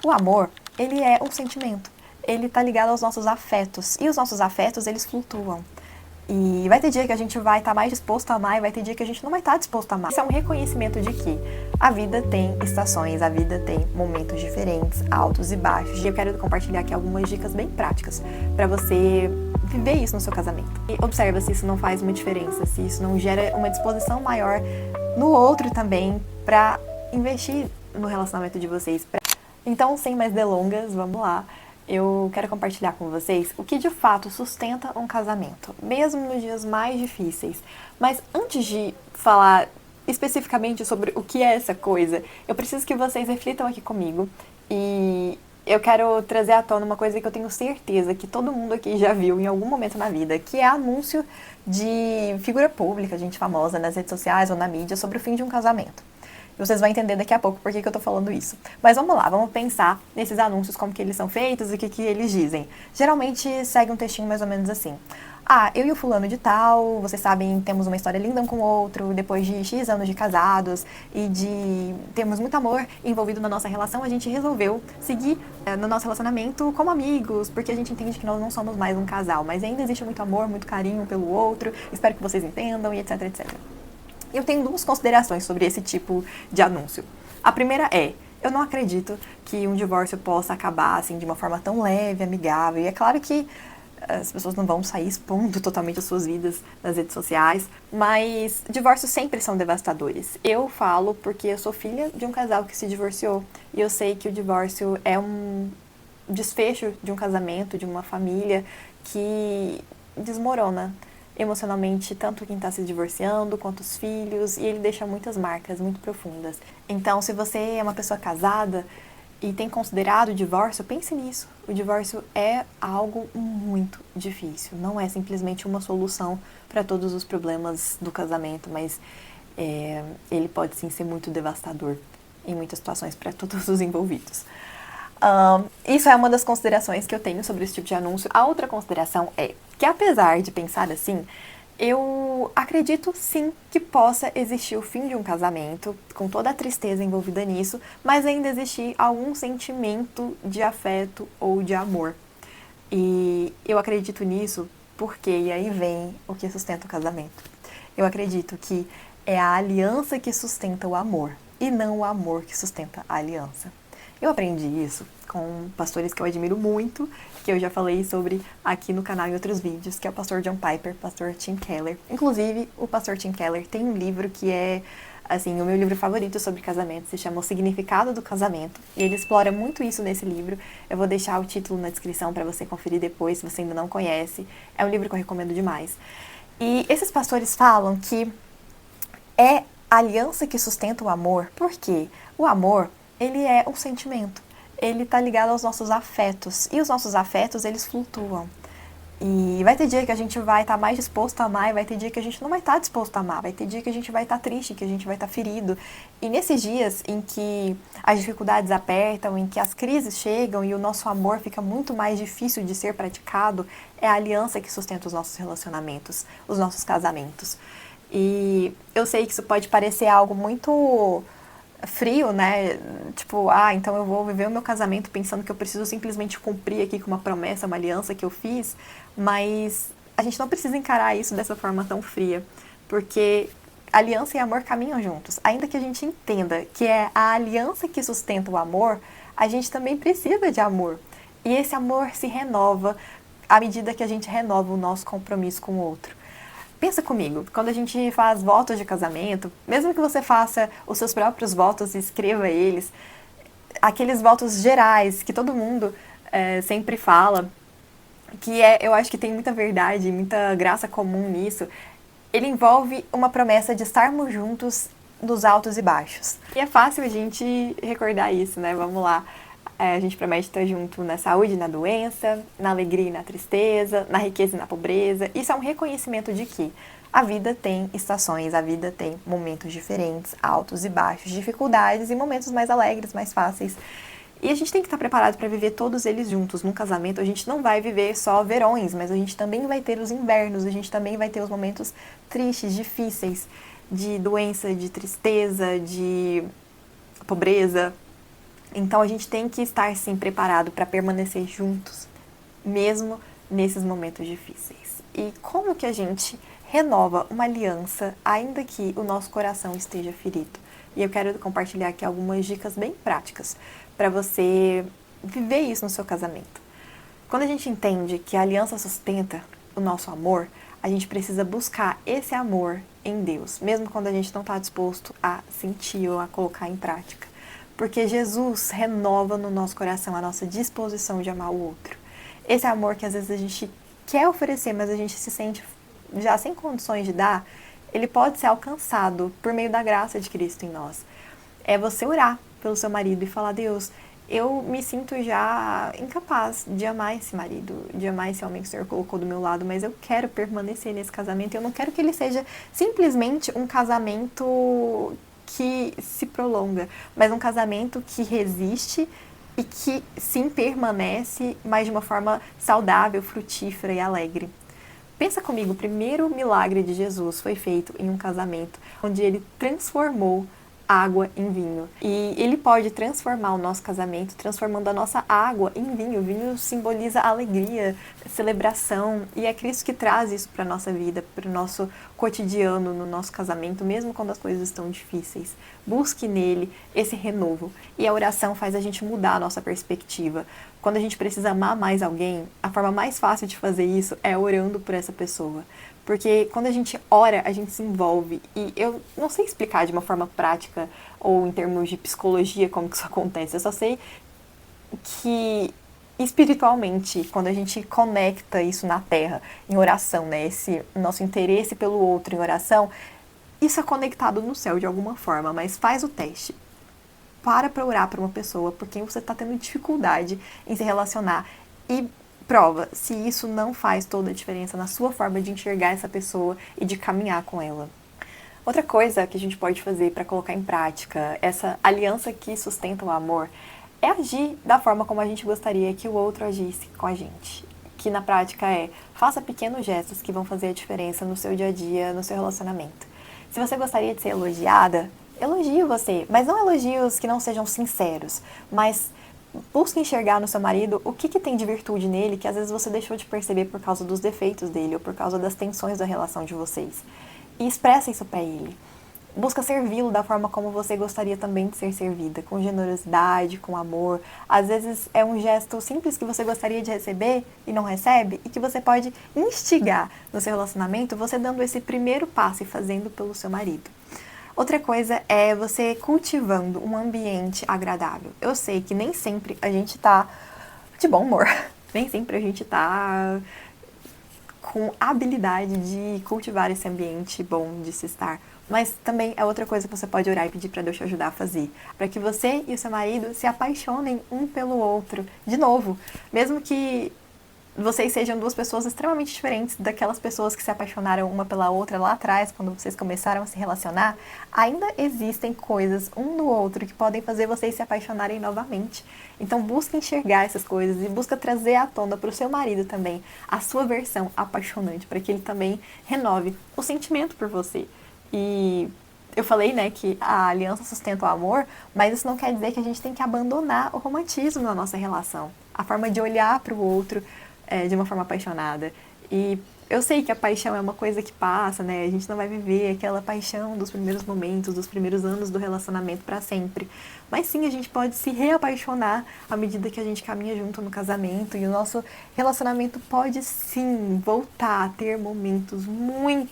O amor, ele é um sentimento. Ele tá ligado aos nossos afetos. E os nossos afetos, eles flutuam. E vai ter dia que a gente vai estar mais disposto a amar e vai ter dia que a gente não vai estar disposto a amar. Isso é um reconhecimento de que a vida tem estações, a vida tem momentos diferentes, altos e baixos. E eu quero compartilhar aqui algumas dicas bem práticas para você viver isso no seu casamento. E observa se isso não faz uma diferença, se isso não gera uma disposição maior no outro também para investir no relacionamento de vocês. Então, sem mais delongas, vamos lá. Eu quero compartilhar com vocês o que de fato sustenta um casamento, mesmo nos dias mais difíceis. Mas antes de falar especificamente sobre o que é essa coisa, eu preciso que vocês reflitam aqui comigo e eu quero trazer à tona uma coisa que eu tenho certeza que todo mundo aqui já viu em algum momento na vida, que é anúncio de figura pública, gente famosa nas redes sociais ou na mídia sobre o fim de um casamento. Vocês vão entender daqui a pouco por que eu tô falando isso. Mas vamos lá, vamos pensar nesses anúncios, como que eles são feitos e o que eles dizem. Geralmente segue um textinho mais ou menos assim. Ah, eu e o fulano de tal, vocês sabem, temos uma história linda um com o outro, depois de X anos de casados e de termos muito amor envolvido na nossa relação, a gente resolveu seguir no nosso relacionamento como amigos, porque a gente entende que nós não somos mais um casal, mas ainda existe muito amor, muito carinho pelo outro, espero que vocês entendam e etc, etc. Eu tenho duas considerações sobre esse tipo de anúncio. A primeira é, eu não acredito que um divórcio possa acabar assim de uma forma tão leve, amigável. E é claro que as pessoas não vão sair expondo totalmente as suas vidas nas redes sociais, mas divórcios sempre são devastadores. Eu falo porque eu sou filha de um casal que se divorciou e eu sei que o divórcio é um desfecho de um casamento, de uma família que desmorona emocionalmente tanto quem está se divorciando quanto os filhos, e ele deixa muitas marcas muito profundas. Então, se você é uma pessoa casada e tem considerado o divórcio, pense nisso. O divórcio é algo muito difícil, não é simplesmente uma solução para todos os problemas do casamento, mas ele pode sim ser muito devastador em muitas situações para todos os envolvidos. Isso é uma das considerações que eu tenho sobre esse tipo de anúncio. A outra consideração é que, apesar de pensar assim, eu acredito sim que possa existir o fim de um casamento, com toda a tristeza envolvida nisso, mas ainda existir algum sentimento de afeto ou de amor. E eu acredito nisso porque, e aí vem o que sustenta o casamento. Eu acredito que é a aliança que sustenta o amor, e não o amor que sustenta a aliança. Eu aprendi isso com pastores que eu admiro muito, que eu já falei sobre aqui no canal em outros vídeos, que é o pastor John Piper, pastor Tim Keller. Inclusive, o pastor Tim Keller tem um livro que é, assim, o meu livro favorito sobre casamento, se chama O Significado do Casamento, e ele explora muito isso nesse livro. Eu vou deixar o título na descrição para você conferir depois, se você ainda não conhece. É um livro que eu recomendo demais. E esses pastores falam que é a aliança que sustenta o amor, porque o amor, ele é um sentimento, ele tá ligado aos nossos afetos, e os nossos afetos, eles flutuam. E vai ter dia que a gente vai estar mais disposto a amar, e vai ter dia que a gente não vai estar disposto a amar, vai ter dia que a gente vai estar triste, que a gente vai estar ferido. E nesses dias em que as dificuldades apertam, em que as crises chegam e o nosso amor fica muito mais difícil de ser praticado, é a aliança que sustenta os nossos relacionamentos, os nossos casamentos. E eu sei que isso pode parecer algo muito frio, né? Tipo, então eu vou viver o meu casamento pensando que eu preciso simplesmente cumprir aqui com uma promessa, uma aliança que eu fiz, mas a gente não precisa encarar isso dessa forma tão fria, porque aliança e amor caminham juntos. Ainda que a gente entenda que é a aliança que sustenta o amor, a gente também precisa de amor. E esse amor se renova à medida que a gente renova o nosso compromisso com o outro. Pensa comigo, quando a gente faz votos de casamento, mesmo que você faça os seus próprios votos e escreva eles, aqueles votos gerais que todo mundo sempre fala, eu acho que tem muita verdade, muita graça comum nisso, ele envolve uma promessa de estarmos juntos nos altos e baixos. E é fácil a gente recordar isso, né? Vamos lá. A gente promete estar junto na saúde e na doença, na alegria e na tristeza, na riqueza e na pobreza. Isso é um reconhecimento de que a vida tem estações, a vida tem momentos diferentes, altos e baixos, dificuldades e momentos mais alegres, mais fáceis. E a gente tem que estar preparado para viver todos eles juntos. Num casamento, a gente não vai viver só verões, mas a gente também vai ter os invernos, a gente também vai ter os momentos tristes, difíceis, de doença, de tristeza, de pobreza. Então a gente tem que estar sim preparado para permanecer juntos, mesmo nesses momentos difíceis. E como que a gente renova uma aliança, ainda que o nosso coração esteja ferido? E eu quero compartilhar aqui algumas dicas bem práticas para você viver isso no seu casamento. Quando a gente entende que a aliança sustenta o nosso amor, a gente precisa buscar esse amor em Deus, mesmo quando a gente não está disposto a sentir ou a colocar em prática. Porque Jesus renova no nosso coração a nossa disposição de amar o outro. Esse amor que às vezes a gente quer oferecer, mas a gente se sente já sem condições de dar, ele pode ser alcançado por meio da graça de Cristo em nós. É você orar pelo seu marido e falar: Deus, eu me sinto já incapaz de amar esse marido, de amar esse homem que o Senhor colocou do meu lado, mas eu quero permanecer nesse casamento. Eu não quero que ele seja simplesmente um casamento que se prolonga, mas um casamento que resiste e que sim permanece, mas de uma forma saudável, frutífera e alegre. Pensa comigo, o primeiro milagre de Jesus foi feito em um casamento, onde ele transformou água em vinho. E ele pode transformar o nosso casamento, transformando a nossa água em vinho. O vinho simboliza alegria, celebração, e é Cristo que traz isso para a nossa vida, para o nosso cotidiano, no nosso casamento, mesmo quando as coisas estão difíceis. Busque nele esse renovo. E a oração faz a gente mudar a nossa perspectiva. Quando a gente precisa amar mais alguém, a forma mais fácil de fazer isso é orando por essa pessoa. Porque quando a gente ora, a gente se envolve. E eu não sei explicar de uma forma prática ou em termos de psicologia como que isso acontece. Eu só sei que espiritualmente, quando a gente conecta isso na terra, em oração, né? Esse nosso interesse pelo outro em oração, isso é conectado no céu de alguma forma. Mas faz o teste. Para orar para uma pessoa por quem você está tendo dificuldade em se relacionar e prova se isso não faz toda a diferença na sua forma de enxergar essa pessoa e de caminhar com ela. Outra coisa que a gente pode fazer para colocar em prática essa aliança que sustenta o amor é agir da forma como a gente gostaria que o outro agisse com a gente. Que na prática faça pequenos gestos que vão fazer a diferença no seu dia a dia, no seu relacionamento. Se você gostaria de ser elogiada, elogie você, mas não elogios que não sejam sinceros, mas busque enxergar no seu marido o que tem de virtude nele que às vezes você deixou de perceber por causa dos defeitos dele ou por causa das tensões da relação de vocês. E expressa isso para ele. Busca servi-lo da forma como você gostaria também de ser servida, com generosidade, com amor. Às vezes é um gesto simples que você gostaria de receber e não recebe e que você pode instigar no seu relacionamento, você dando esse primeiro passo e fazendo pelo seu marido. Outra coisa é você cultivando um ambiente agradável. Eu sei que nem sempre a gente tá de bom humor, nem sempre a gente tá com habilidade de cultivar esse ambiente bom de se estar. Mas também é outra coisa que você pode orar e pedir para Deus te ajudar a fazer. Para que você e o seu marido se apaixonem um pelo outro. De novo, mesmo que vocês sejam duas pessoas extremamente diferentes daquelas pessoas que se apaixonaram uma pela outra lá atrás, quando vocês começaram a se relacionar, ainda existem coisas um no outro que podem fazer vocês se apaixonarem novamente. Então busca enxergar essas coisas e busca trazer à tona para o seu marido também a sua versão apaixonante, para que ele também renove o sentimento por você. E eu falei, né, que a aliança sustenta o amor, mas isso não quer dizer que a gente tem que abandonar o romantismo na nossa relação. A forma de olhar para o outro de uma forma apaixonada. E eu sei que a paixão é uma coisa que passa, né? A gente não vai viver aquela paixão dos primeiros momentos, dos primeiros anos do relacionamento para sempre. Mas sim, a gente pode se reapaixonar à medida que a gente caminha junto no casamento. E o nosso relacionamento pode sim voltar a ter momentos muito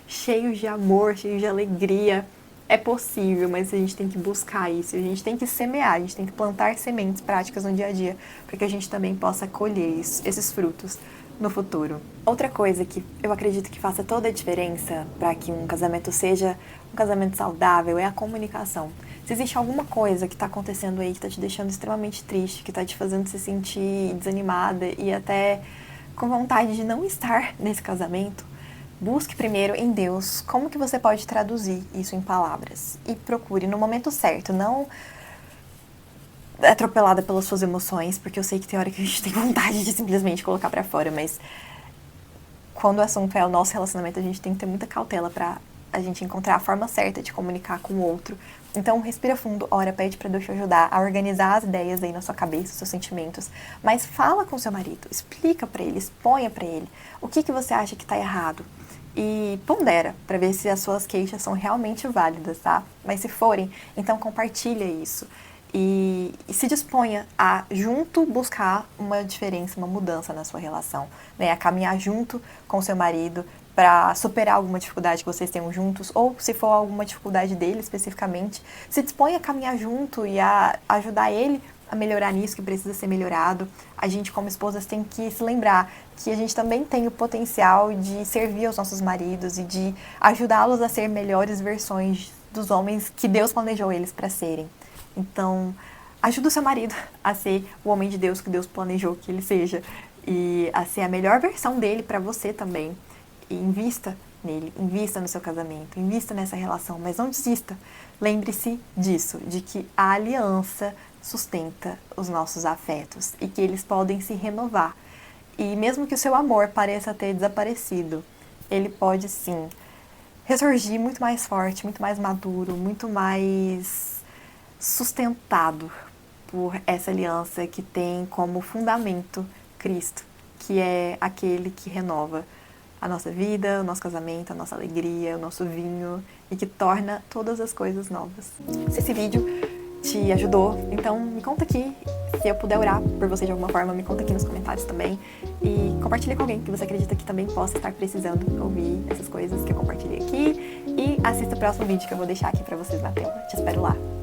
cheios de amor, cheios de alegria. É possível, mas a gente tem que buscar isso, a gente tem que semear, a gente tem que plantar sementes práticas no dia a dia, para que a gente também possa colher esses frutos no futuro. Outra coisa que eu acredito que faça toda a diferença para que um casamento seja um casamento saudável é a comunicação. Se existe alguma coisa que está acontecendo aí que está te deixando extremamente triste, que está te fazendo se sentir desanimada e até com vontade de não estar nesse casamento, busque primeiro em Deus como que você pode traduzir isso em palavras. E procure no momento certo, não atropelada pelas suas emoções, porque eu sei que tem hora que a gente tem vontade de simplesmente colocar pra fora, mas quando o assunto é o nosso relacionamento, a gente tem que ter muita cautela pra a gente encontrar a forma certa de comunicar com o outro, Então, respira fundo, ora, pede para Deus te ajudar a organizar as ideias aí na sua cabeça, os seus sentimentos. Mas fala com seu marido, explica para ele, exponha para ele o que você acha que está errado. E pondera para ver se as suas queixas são realmente válidas, tá? Mas se forem, então compartilha isso. E se disponha a junto buscar uma diferença, uma mudança na sua relação, né? A caminhar junto com seu marido para superar alguma dificuldade que vocês tenham juntos, ou se for alguma dificuldade dele especificamente, se dispõe a caminhar junto e a ajudar ele a melhorar nisso que precisa ser melhorado. A gente, como esposas, tem que se lembrar que a gente também tem o potencial de servir aos nossos maridos e de ajudá-los a ser melhores versões dos homens que Deus planejou eles para serem. Então, ajuda o seu marido a ser o homem de Deus que Deus planejou que ele seja e a ser a melhor versão dele para você também. E invista nele, invista no seu casamento, invista nessa relação, mas não desista. Lembre-se disso, de que a aliança sustenta os nossos afetos e que eles podem se renovar. E mesmo que o seu amor pareça ter desaparecido, ele pode sim ressurgir muito mais forte, muito mais maduro, muito mais sustentado por essa aliança que tem como fundamento Cristo, que é aquele que renova a nossa vida, o nosso casamento, a nossa alegria, o nosso vinho e que torna todas as coisas novas. Se esse vídeo te ajudou, então me conta aqui. Se eu puder orar por você de alguma forma, me conta aqui nos comentários também. E compartilha com alguém que você acredita que também possa estar precisando ouvir essas coisas que eu compartilhei aqui. E assista o próximo vídeo que eu vou deixar aqui pra vocês na tela. Te espero lá.